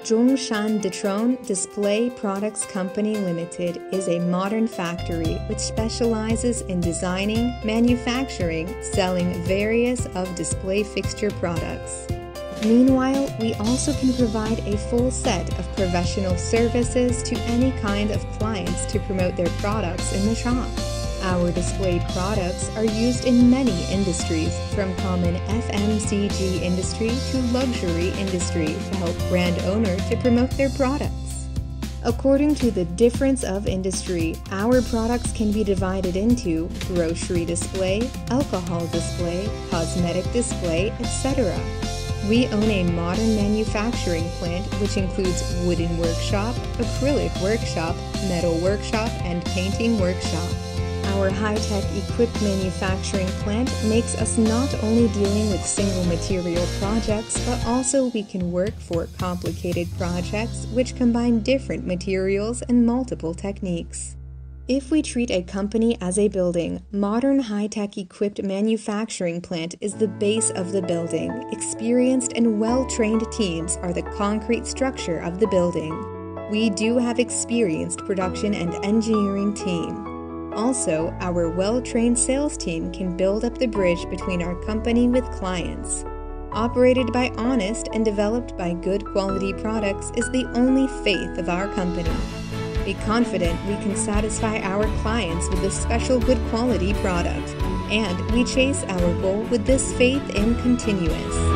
Zhongshan Detron Display Products Company Limited is a modern factory which specializes in designing, manufacturing, selling various of display fixture products. Meanwhile, we also can provide a full set of professional services to any kind of clients to promote their products in the shop. Our displayed products are used in many industries, from common FMCG industry to luxury industry, to help brand owners to promote their products. According to the difference of industry, our products can be divided into grocery display, alcohol display, cosmetic display, etc. We own a modern manufacturing plant which includes wooden workshop, acrylic workshop, metal workshop, and painting workshop. Our high-tech equipped manufacturing plant makes us not only dealing with single material projects, but also we can work for complicated projects which combine different materials and multiple techniques. If we treat a company as a building, modern high-tech equipped manufacturing plant is the base of the building. Experienced and well-trained teams are the concrete structure of the building. We do have experienced production and engineering team. Also, our well-trained sales team can build up the bridge between our company with clients. Operated by honest and developed by good quality products is the only faith of our company. Be confident we can satisfy our clients with this special good quality product, and we chase our goal with this faith in continuous.